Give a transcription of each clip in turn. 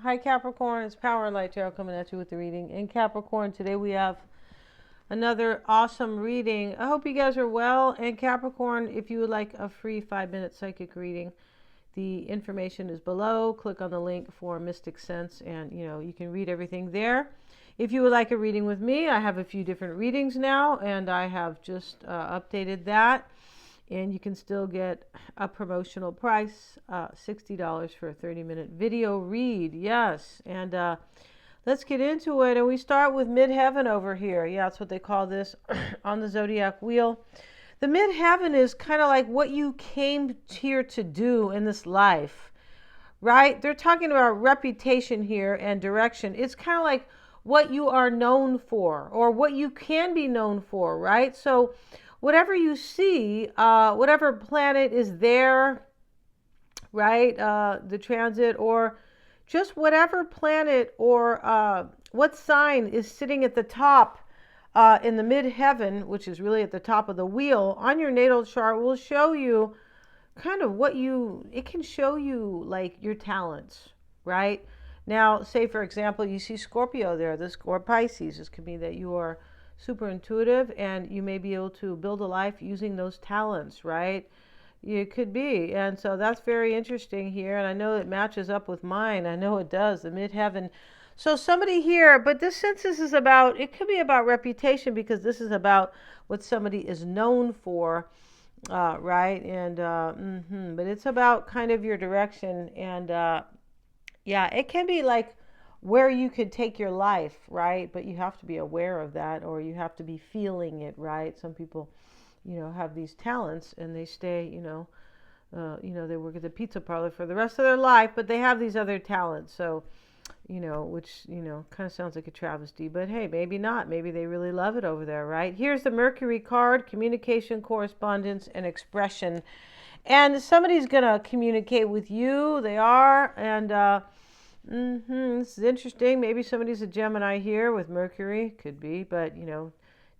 Hi Capricorn, it's Power and Light Tarot coming at you with the reading. In Capricorn, today we have another awesome reading. I hope you guys are well. And Capricorn, if you would like a free 5-minute psychic reading, the information is below. Click on the link for Mystic Sense and you can read everything there. If you would like a reading with me, I have a few different readings now, and I have just updated that. And you can still get a promotional price, $60 for a 30-minute video read. Yes. And let's get into it. And we start with Midheaven over here. Yeah, that's what they call this on the zodiac wheel. The Midheaven is kind of like what you came here to do in this life, right? They're talking about reputation here and direction. It's kind of like what you are known for or what you can be known for, right? So whatever you see, whatever planet is there, right? The transit, or just whatever planet or what sign is sitting at the top in the midheaven, which is really at the top of the wheel on your natal chart, will show you kind of it can show you like your talents, right? Now, say for example, you see Scorpio there, or Pisces. This could be that you are super intuitive and you may be able to build a life using those talents, right? It could be. And so that's very interesting here. And I know it matches up with mine. I know it does, the midheaven. So somebody here, but this census is about, it could be about reputation because this is about what somebody is known for, right? And, but it's about kind of your direction. And yeah, it can be like where you could take your life, right? But you have to be aware of that, or you have to be feeling it, right? Some people, have these talents and they stay, they work at the pizza parlor for the rest of their life, but they have these other talents. So, which, kind of sounds like a travesty, but hey, maybe not. Maybe they really love it over there, right? Here's the Mercury card: communication, correspondence, and expression. And somebody's going to communicate with you. They are. And this is interesting. Maybe somebody's a Gemini here with Mercury. Could be, but,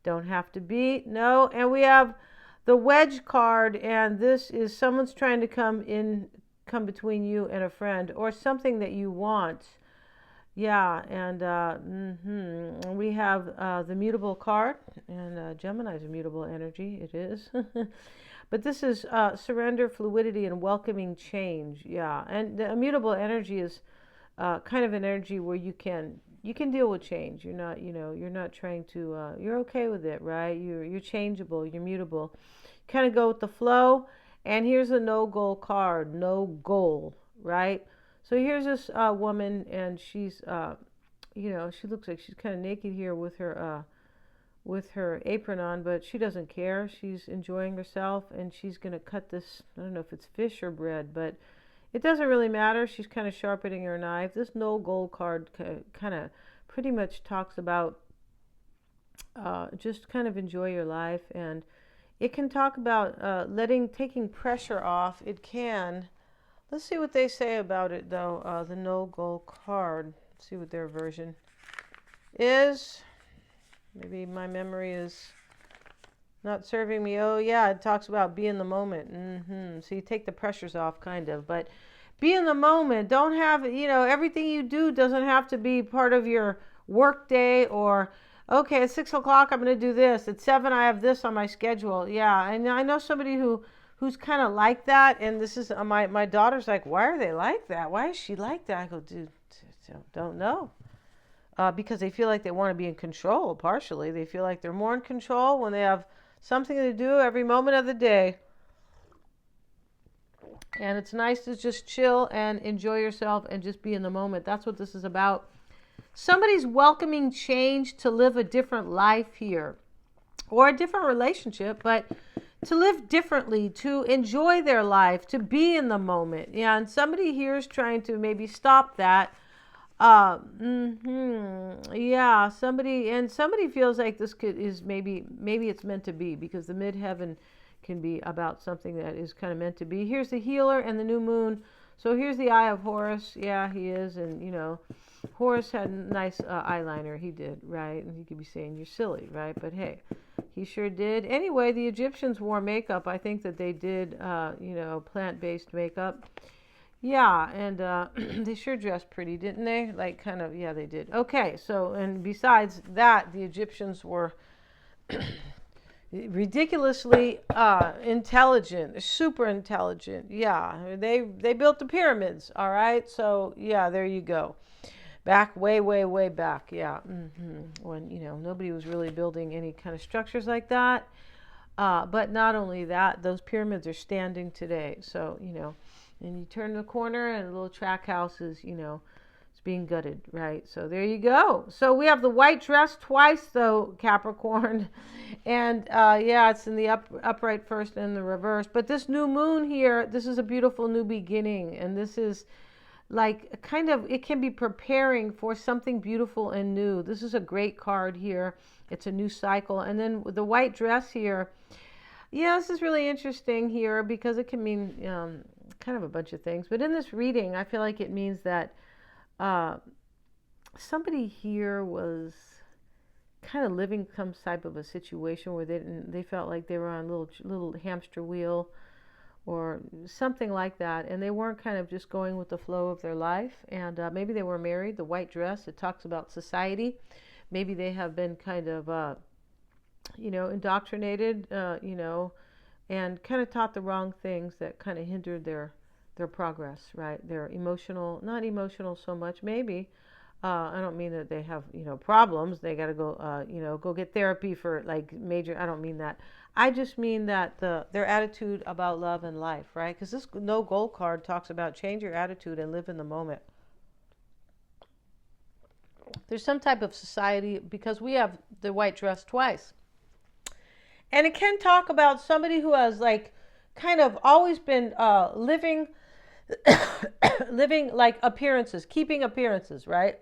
don't have to be. No. And we have the Wedge card. And this is someone's trying to come between you and a friend or something that you want. Yeah. And we have the mutable card. And Gemini is a mutable energy. It is. But this is surrender, fluidity, and welcoming change. Yeah, and the immutable energy is kind of an energy where you can deal with change. You're not, you're not trying to. You're okay with it, right? You're changeable. You're mutable. Kind of go with the flow. And here's a no goal card. No goal, right? So here's this woman, and she's, she looks like she's kind of naked here with her apron on, but she doesn't care. She's enjoying herself, and she's going to cut this, I don't know if it's fish or bread, but it doesn't really matter. She's kind of sharpening her knife. This no goal card kind of pretty much talks about just kind of enjoy your life, and it can talk about taking pressure off. It can. Let's see what they say about it, though, the no goal card. Let's see what their version is. Maybe my memory is not serving me. Oh, yeah, it talks about be in the moment. So you take the pressures off, kind of. But be in the moment. Don't have, everything you do doesn't have to be part of your work day or, okay, at 6 o'clock, I'm going to do this. At 7, I have this on my schedule. Yeah, and I know somebody who's kind of like that. And this is, my daughter's like, why are they like that? Why is she like that? I go, dude, don't know. Because they feel like they want to be in control, partially. They feel like they're more in control when they have something to do every moment of the day. And it's nice to just chill and enjoy yourself and just be in the moment. That's what this is about. Somebody's welcoming change to live a different life here, or a different relationship, but to live differently, to enjoy their life, to be in the moment. Yeah, and somebody here is trying to maybe stop that. Yeah, somebody feels like this is maybe it's meant to be, because the midheaven can be about something that is kind of meant to be. Here's the healer and the new moon. So here's the eye of Horus. Yeah, he is. And Horus had nice eyeliner. He did, right? And he could be saying you're silly, right? But hey, he sure did. Anyway, the Egyptians wore makeup. I think that they did, plant-based makeup. Yeah, and they sure dressed pretty, didn't they? Like, kind of, yeah, they did. Okay, so, and besides that, the Egyptians were ridiculously intelligent, super intelligent. Yeah, they built the pyramids, all right? So, yeah, there you go. Back way, way, way back, yeah. When, nobody was really building any kind of structures like that. But not only that, those pyramids are standing today. So, and you turn the corner and a little track house is, it's being gutted, right? So there you go. So we have the white dress twice, though, Capricorn. And yeah, it's in the upright first and the reverse. But this new moon here, this is a beautiful new beginning. And this is like kind of, it can be preparing for something beautiful and new. This is a great card here. It's a new cycle. And then with the white dress here, yeah, this is really interesting here because it can mean kind of a bunch of things. But in this reading, I feel like it means that somebody here was kind of living some type of a situation where they felt like they were on a little hamster wheel or something like that, and they weren't kind of just going with the flow of their life. And maybe they were married. The white dress, it talks about society. Maybe they have been kind of indoctrinated, and kind of taught the wrong things that kind of hindered their progress, right? They're not emotional so much, maybe. I don't mean that they have, problems. They got to go, go get therapy for like major, I don't mean that. I just mean that their attitude about love and life, right? Because this no goal card talks about change your attitude and live in the moment. There's some type of society, because we have the white dress twice. And it can talk about somebody who has like kind of always been living living like appearances, keeping appearances, right?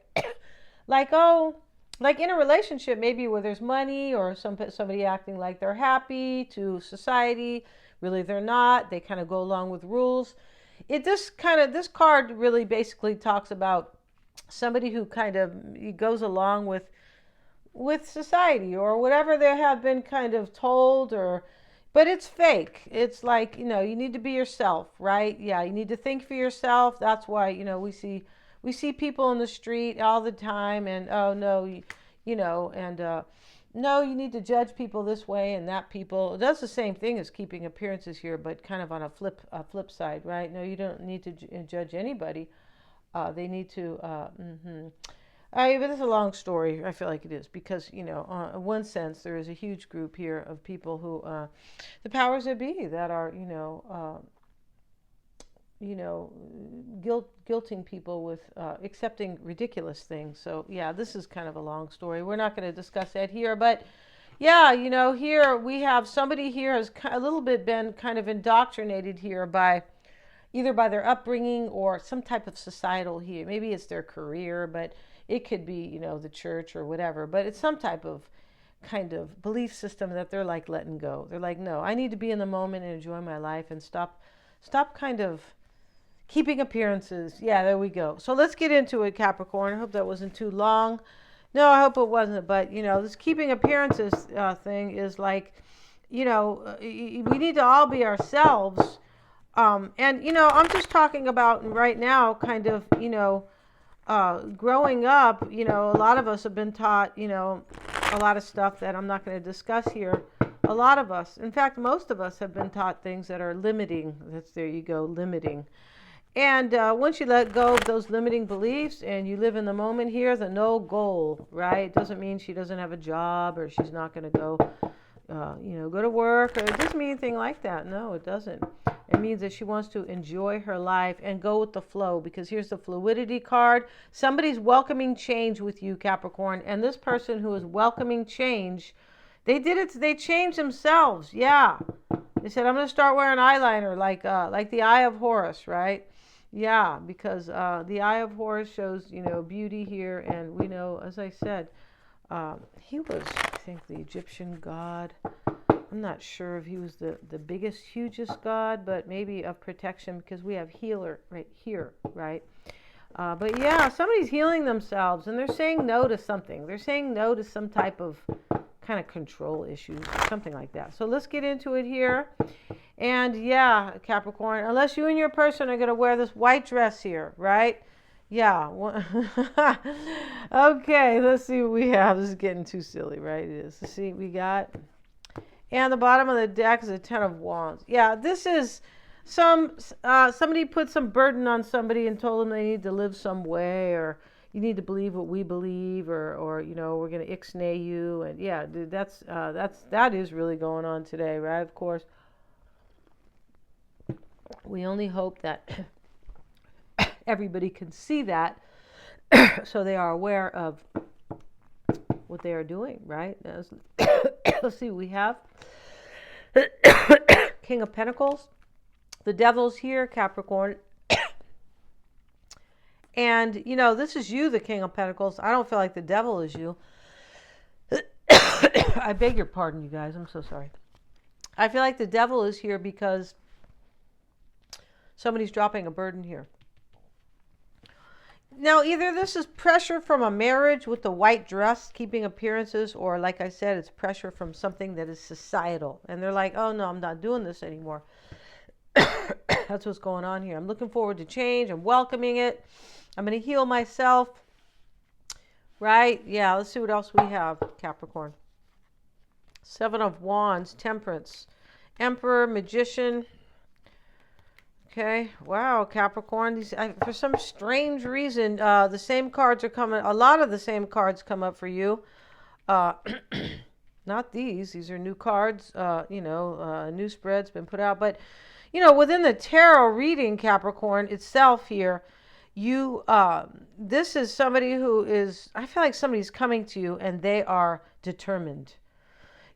Like in a relationship maybe where there's money or somebody acting like they're happy to society, really they're not. They kind of go along with rules. This card really basically talks about somebody who kind of goes along with society or whatever they have been kind of told, but it's fake. It's like, you need to be yourself, right? Yeah, you need to think for yourself. That's why, we see people in the street all the time and, oh no, no, you need to judge people this way and that people. That's the same thing as keeping appearances here, but kind of on a flip side, right? No, you don't need to judge anybody. They need to, but it's a long story. I feel like it is because, in one sense, there is a huge group here of people who, the powers that be, that are, guilting people with accepting ridiculous things. So yeah, this is kind of a long story. We're not going to discuss that here, but yeah, here we have somebody here has a little bit been kind of indoctrinated here by either by their upbringing or some type of societal here. Maybe it's their career, but it could be, the church or whatever, but it's some type of kind of belief system that they're like letting go. They're like, no, I need to be in the moment and enjoy my life and stop kind of keeping appearances. Yeah, there we go. So let's get into it, Capricorn. I hope that wasn't too long. No, I hope it wasn't, but, this keeping appearances thing is like, we need to all be ourselves. And, I'm just talking about right now kind of, growing up, a lot of us have been taught, a lot of stuff that I'm not going to discuss here. A lot of us, in fact, most of us have been taught things that are limiting. There you go, limiting. And once you let go of those limiting beliefs and you live in the moment here, the no goal, right? It doesn't mean she doesn't have a job or she's not going to go, go to work. Or it doesn't mean anything like that. No, it doesn't. It means that she wants to enjoy her life and go with the flow, because here's the fluidity card. Somebody's welcoming change with you, Capricorn. And this person who is welcoming change, they did it. They changed themselves. Yeah. They said, I'm going to start wearing eyeliner like the Eye of Horus, right? Yeah, because the Eye of Horus shows, beauty here. And we know, as I said, he was, I think, the Egyptian god. I'm not sure if he was the biggest, hugest god, but maybe of protection, because we have healer right here, right? But yeah, somebody's healing themselves and they're saying no to something. They're saying no to some type of kind of control issues, something like that. So let's get into it here. And yeah, Capricorn, unless you and your person are going to wear this white dress here, right? Yeah. Okay, let's see what we have. This is getting too silly, right? It is. Let's see what we got. And the bottom of the deck is a Ten of Wands. Yeah, this is somebody put some burden on somebody and told them they need to live some way, or you need to believe what we believe, or you know, we're going to ixnay you. And yeah, dude, that is really going on today, right? Of course. We only hope that everybody can see that so they are aware of what they are doing, right? Let's see what we have. King of Pentacles. The Devil's here, Capricorn. And, you know, this is you, the King of Pentacles. I don't feel like the Devil is you. I beg your pardon, you guys. I'm so sorry. I feel like the Devil is here because somebody's dropping a burden here. Now, either this is pressure from a marriage with the white dress, keeping appearances, or like I said, it's pressure from something that is societal. And they're like, oh, no, I'm not doing this anymore. That's what's going on here. I'm looking forward to change. I'm welcoming it. I'm going to heal myself. Right? Yeah, let's see what else we have, Capricorn. Seven of Wands, Temperance, Emperor, Magician. Okay, wow, Capricorn. These, for some strange reason, the same cards are coming. A lot of the same cards come up for you. Not these. These are new cards. New spread's been put out. But, you know, within the tarot reading, Capricorn itself here, this is somebody who is, I feel like somebody's coming to you and they are determined.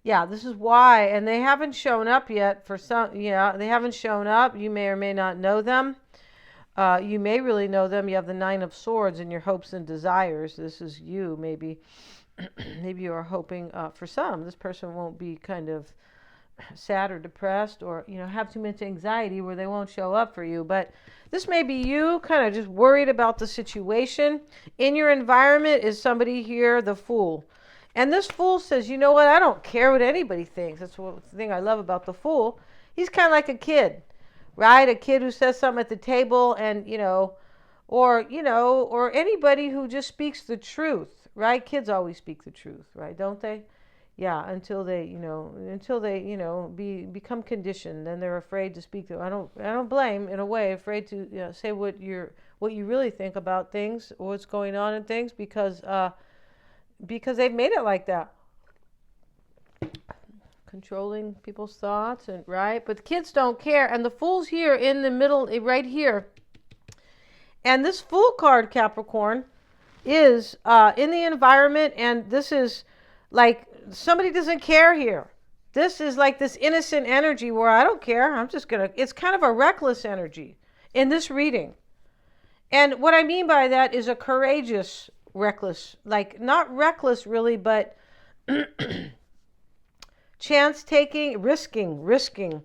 Yeah, this is why. And they haven't shown up yet for some. Yeah, they haven't shown up. You may or may not know them. You may really know them. You have the Nine of Swords in your hopes and desires. This is you, maybe. Maybe you are hoping for some. This person won't be kind of sad or depressed, or, you know, have too much anxiety where they won't show up for you. But this may be you kind of just worried about the situation. In your environment is somebody here, the Fool. And this Fool says, you know what, I don't care what anybody thinks. That's the thing I love about the Fool. He's kind of like a kid, right? A kid who says something at the table and, or anybody who just speaks the truth, right? Kids always speak the truth, right? Don't they? Yeah, until they become conditioned, then they're afraid to speak. I don't blame, in a way, afraid to say what you really think about things or what's going on in things, because they've made it like that. Controlling people's thoughts, and right? But the kids don't care. And the Fool's here in the middle, right here. And this Fool card, Capricorn, is in the environment, and this is like somebody doesn't care here. This is like this innocent energy where I don't care. It's kind of a reckless energy in this reading. And what I mean by that is a courageous reckless, like not reckless really, but chance taking, risking.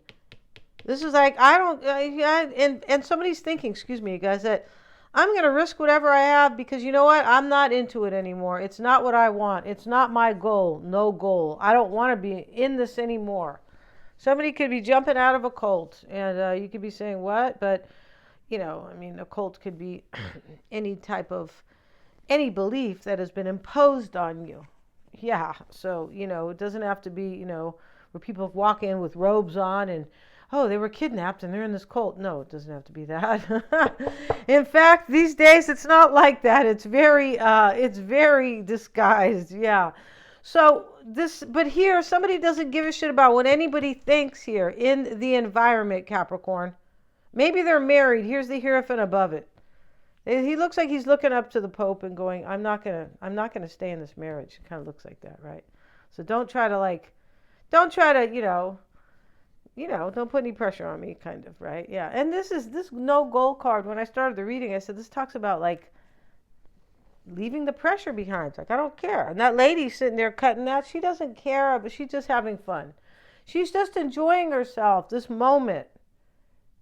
This is like, and somebody's thinking, excuse me, guys, that I'm going to risk whatever I have because you know what? I'm not into it anymore. It's not what I want. It's not my goal. No goal. I don't want to be in this anymore. Somebody could be jumping out of a cult and you could be saying, what? But, a cult could be any belief that has been imposed on you. Yeah. So, it doesn't have to be, where people walk in with robes on and, oh, they were kidnapped and they're in this cult. No, it doesn't have to be that. In fact, these days it's not like that. It's very disguised. Yeah. So but here, somebody doesn't give a shit about what anybody thinks here in the environment, Capricorn. Maybe they're married. Here's the Hierophant above it. He looks like he's looking up to the Pope and going, I'm not gonna stay in this marriage. It kind of looks like that, right? So don't try to, don't put any pressure on me, kind of, right? Yeah. And this no goal card. When I started the reading, I said, this talks about, like, leaving the pressure behind. It's like, I don't care. And that lady sitting there cutting that, she doesn't care, but she's just having fun. She's just enjoying herself, this moment.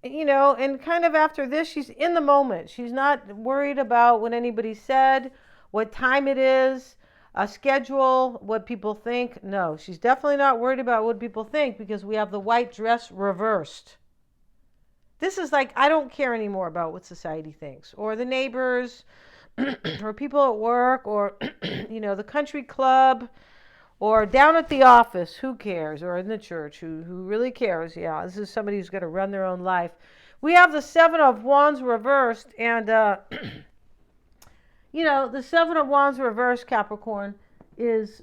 And kind of after this, she's in the moment. She's not worried about what anybody said, what time it is. A schedule, what people think. No, she's definitely not worried about what people think because we have the white dress reversed. This is like, I don't care anymore about what society thinks, or the neighbors, or people at work, or, the country club, or down at the office. Who cares? Or in the church, who really cares? Yeah, this is somebody who's going to run their own life. We have the Seven of Wands reversed, and, the Seven of Wands reversed, Capricorn, is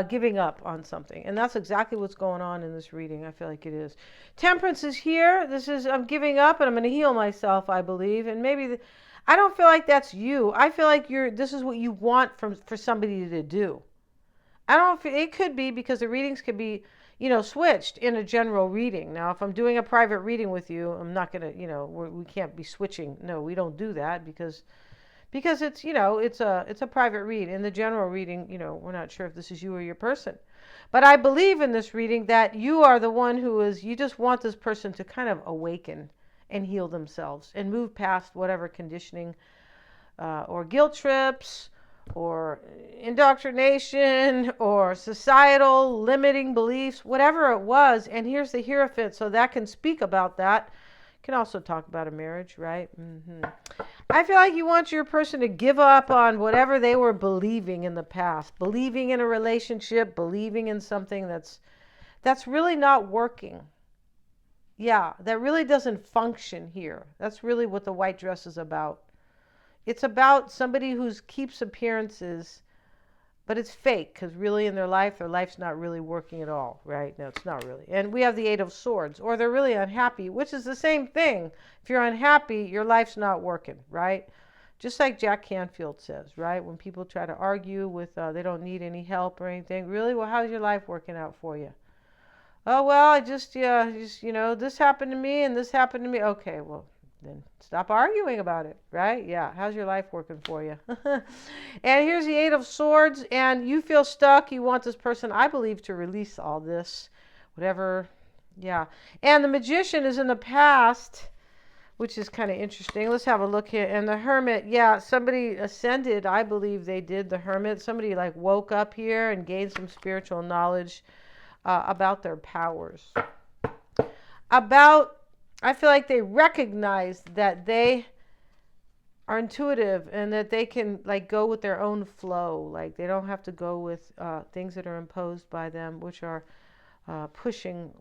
giving up on something. And that's exactly what's going on in this reading. I feel like it is. Temperance is here. This is, I'm giving up and I'm going to heal myself, I believe. And maybe, I don't feel like that's you. I feel like this is what you want for somebody to do. I don't feel, it could be because the readings could be, switched in a general reading. Now, if I'm doing a private reading with you, I'm not going to, we can't be switching. No, we don't do that because it's, it's a private read. In the general reading, we're not sure if this is you or your person. But I believe in this reading that you are the one you just want this person to kind of awaken and heal themselves and move past whatever conditioning or guilt trips or indoctrination or societal limiting beliefs, whatever it was. And here's the Hierophant, so that can speak about that. Can also talk about a marriage, right? I feel like you want your person to give up on whatever they were believing in the past, believing in a relationship, believing in something that's really not working. Yeah, that really doesn't function here. That's really what the white dress is about. It's about somebody who keeps appearances, but it's fake because really in their life's not really working at all, right? No, it's not really. And we have the Eight of Swords, or they're really unhappy, which is the same thing. If you're unhappy, your life's not working, right? Just like Jack Canfield says, right? When people try to argue with they don't need any help or anything, really, well, how's your life working out for you? Oh, well, I just this happened to me and this happened to me. Okay, well, then stop arguing about it, right? Yeah, how's your life working for you? And here's the Eight of Swords, and you feel stuck. You want this person, I believe, to release all this, whatever. Yeah, and the Magician is in the past, which is kind of interesting. Let's have a look here. And the Hermit, yeah, somebody ascended. I believe they did, the Hermit. Somebody like woke up here and gained some spiritual knowledge about their powers. I feel like they recognize that they are intuitive and that they can like go with their own flow. Like they don't have to go with things that are imposed by them, which are pushing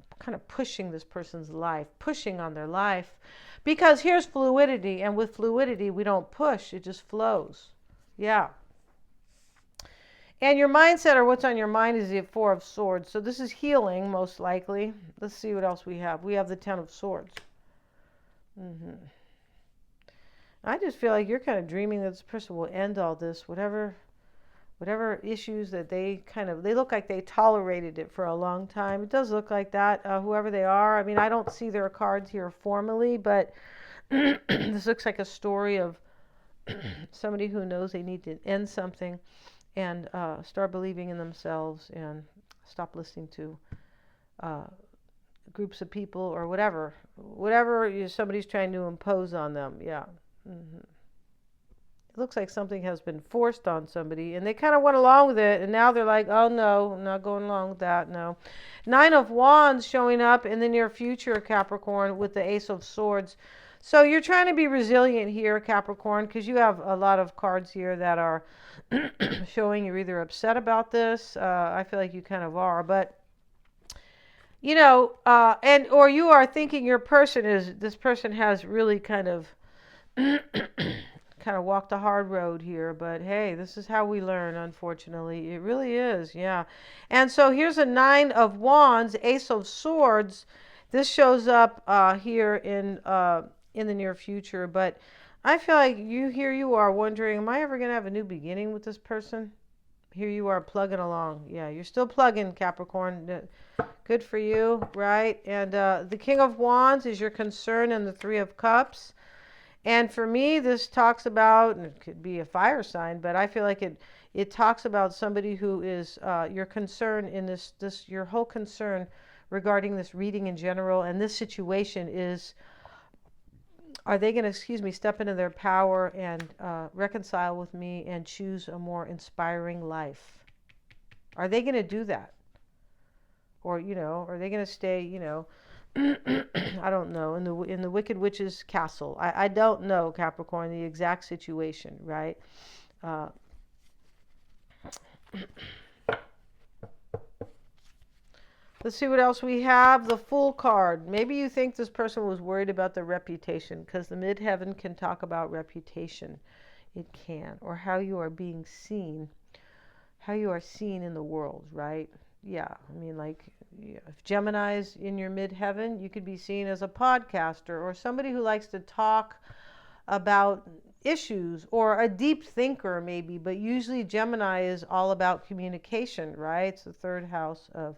this person's life, pushing on their life. Because here's fluidity, and with fluidity, we don't push, it just flows. Yeah. And your mindset, or what's on your mind, is the Four of Swords. So this is healing, most likely. Let's see what else we have. We have the Ten of Swords. I just feel like you're kind of dreaming that this person will end all this, whatever issues that they look like they tolerated it for a long time. It does look like that, whoever they are. I mean, I don't see their cards here formally, but this looks like a story of somebody who knows they need to end something and start believing in themselves and stop listening to groups of people or whatever somebody's trying to impose on them. Yeah. It looks like something has been forced on somebody and they kind of went along with it, and now they're like, oh no, I'm not going along with that. No. Nine of Wands showing up in the near future, Capricorn, with the Ace of Swords. So you're trying to be resilient here, Capricorn, because you have a lot of cards here that are showing you're either upset about this. I feel like you kind of are, but or you are thinking this person has really kind of walked a hard road here, but hey, this is how we learn, unfortunately. It really is, yeah. And so here's a Nine of Wands, Ace of Swords. This shows up here in the near future, but I feel like you are wondering, am I ever going to have a new beginning with this person? Here you are plugging along. Yeah, you're still plugging, Capricorn. Good for you, right? And the King of Wands is your concern, and the Three of Cups. And for me, this talks about, and it could be a fire sign, but I feel like it talks about somebody who is your concern in this your whole concern regarding this reading in general, and this situation is, are they going to, step into their power and reconcile with me and choose a more inspiring life? Are they going to do that? Or, are they going to stay, I don't know, in the Wicked Witch's castle? I don't know, Capricorn, the exact situation, right? Let's see what else we have. The Fool card. Maybe you think this person was worried about their reputation, because the Midheaven can talk about reputation. It can. Or how you are being seen. How you are seen in the world, right? Yeah. I mean, like, if Gemini's in your Midheaven, you could be seen as a podcaster or somebody who likes to talk about issues, or a deep thinker maybe. But usually Gemini is all about communication, right? It's the third house of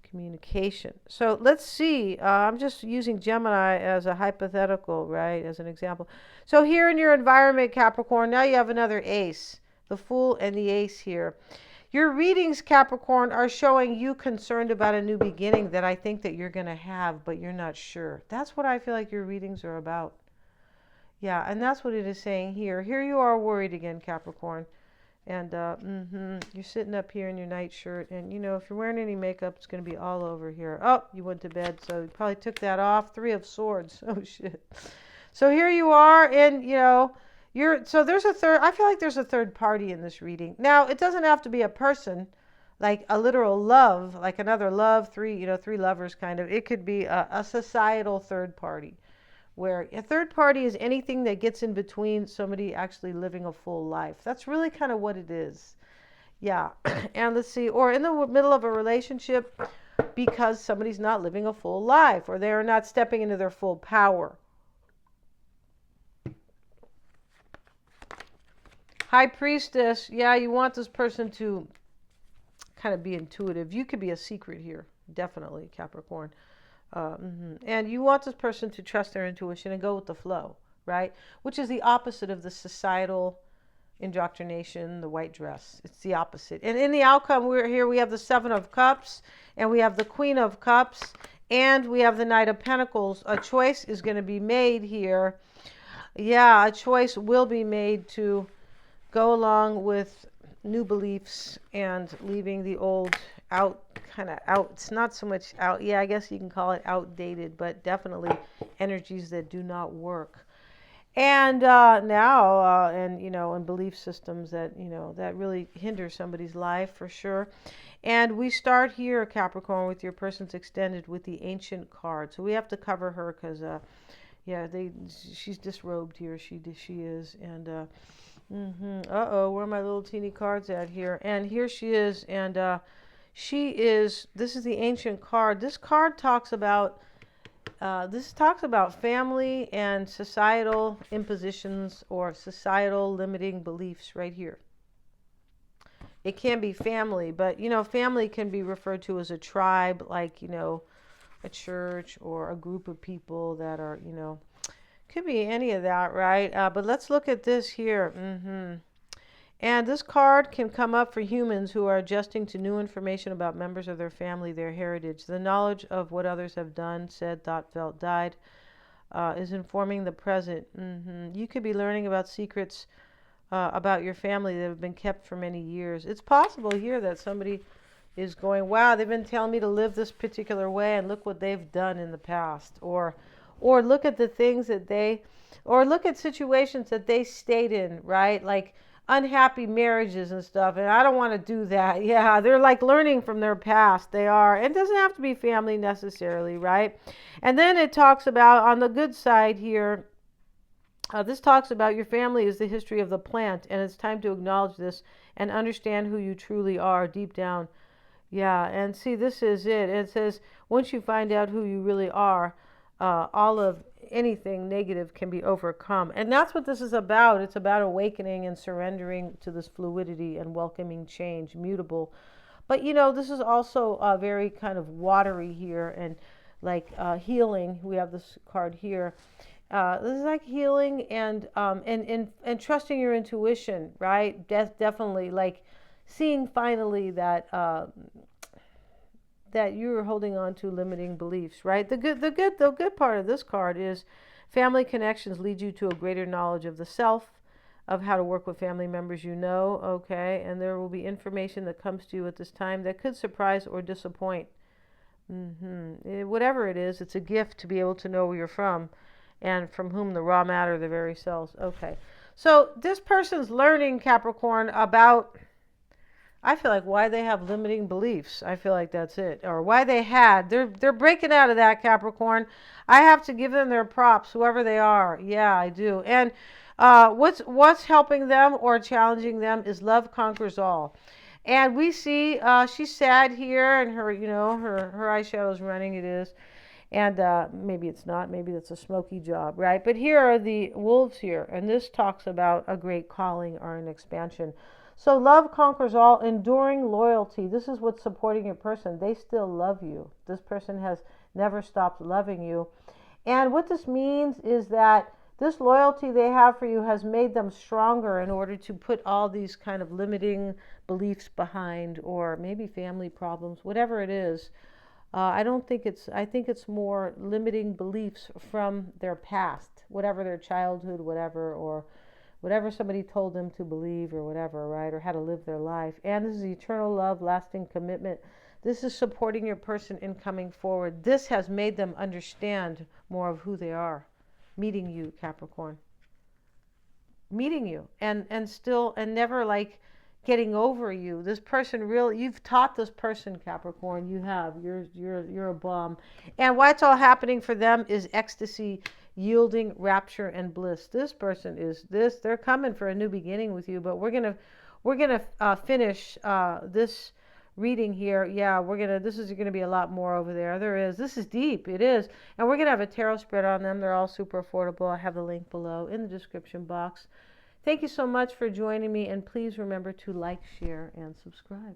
communication. So let's see. I'm just using Gemini as a hypothetical, right, as an example. So here in your environment, Capricorn, now you have another ace, the Fool and the ace here. Your readings, Capricorn, are showing you concerned about a new beginning that I think that you're going to have, but you're not sure. That's what I feel like your readings are about. Yeah, and that's what it is saying here. Here you are worried again, Capricorn. And you're sitting up here in your nightshirt, and if you're wearing any makeup, it's going to be all over here. Oh, you went to bed, so you probably took that off. 3 of Swords. Oh shit. So here you are, and so there's a third. I feel like there's a third party in this reading. Now, it doesn't have to be a person, like a literal love, like another love, three lovers kind of. It could be a societal third party, where a third party is anything that gets in between somebody actually living a full life. That's really kind of what it is. Yeah. And let's see, or in the middle of a relationship because somebody's not living a full life, or they are not stepping into their full power. High Priestess, yeah, you want this person to kind of be intuitive. You could be a secret here, definitely, Capricorn. And you want this person to trust their intuition and go with the flow, right? Which is the opposite of the societal indoctrination, the white dress. It's the opposite. And in the outcome, we have the 7 of Cups, and we have the Queen of Cups, and we have the Knight of Pentacles. A choice is going to be made here. Yeah, a choice will be made to go along with new beliefs and leaving the old out. It's not so much out. Yeah, I guess you can call it outdated, but definitely energies that do not work. And and belief systems that, that really hinder somebody's life for sure. And we start here, Capricorn, with your person's extended with the Ancient card. So we have to cover her because, she's disrobed here. She is. And, where are my little teeny cards at here? And here she is. And, this is the Ancient card. This card talks about family and societal impositions or societal limiting beliefs right here. It can be family, but family can be referred to as a tribe, like a church or a group of people that are could be any of that, right? But let's look at this here. And this card can come up for humans who are adjusting to new information about members of their family, their heritage. The knowledge of what others have done, said, thought, felt, died is informing the present. You could be learning about secrets about your family that have been kept for many years. It's possible here that somebody is going, wow, they've been telling me to live this particular way, and look what they've done in the past. Or look at the things that look at situations that they stayed in, right? Like unhappy marriages and stuff, and I don't want to do that. Yeah, they're like learning from their past. They are. It doesn't have to be family necessarily, right? And then it talks about, on the good side here, this talks about your family is the history of the plant, and it's time to acknowledge this and understand who you truly are deep down. Yeah, and see, this is it. It says, once you find out who you really are, all of anything negative can be overcome. And that's what this is about. It's about awakening and surrendering to this fluidity and welcoming change, mutable. But this is also very kind of watery here, and like healing. We have this card here. This is like healing and trusting your intuition, right? Definitely, like seeing finally that that you're holding on to limiting beliefs, right? The good part of this card is family connections lead you to a greater knowledge of the self, of how to work with family members you know, okay? And there will be information that comes to you at this time that could surprise or disappoint. Whatever it is, it's a gift to be able to know where you're from and from whom the raw matter, the very cells. Okay. So this person's learning, Capricorn, about, I feel like, why they have limiting beliefs. I feel like that's it. Or why they had. They're breaking out of that, Capricorn. I have to give them their props, whoever they are. Yeah, I do. And what's helping them or challenging them is love conquers all. And we see she's sad here, and her, her eyeshadow's running. It is. And maybe it's not. Maybe it's a smoky job, right? But here are the wolves here. And this talks about a great calling or an expansion. So love conquers all, enduring loyalty. This is what's supporting your person. They still love you. This person has never stopped loving you. And what this means is that this loyalty they have for you has made them stronger in order to put all these kind of limiting beliefs behind, or maybe family problems, whatever it is. I think it's more limiting beliefs from their past, whatever their childhood, whatever, or whatever somebody told them to believe or whatever, right? Or how to live their life. And this is eternal love, lasting commitment. This is supporting your person in coming forward. This has made them understand more of who they are. Meeting you, Capricorn. Meeting you and never like getting over you. This person you've taught this person, Capricorn. You have. You're a bomb. And why it's all happening for them is ecstasy, yielding, rapture, and bliss. This person is this. They're coming for a new beginning with you. But we're gonna finish this reading here. Yeah, this is gonna be a lot more over there. There is. This is deep. It is. And we're gonna have a tarot spread on them. They're all super affordable. I have the link below in the description box. Thank you so much for joining me, and please remember to like, share, and subscribe.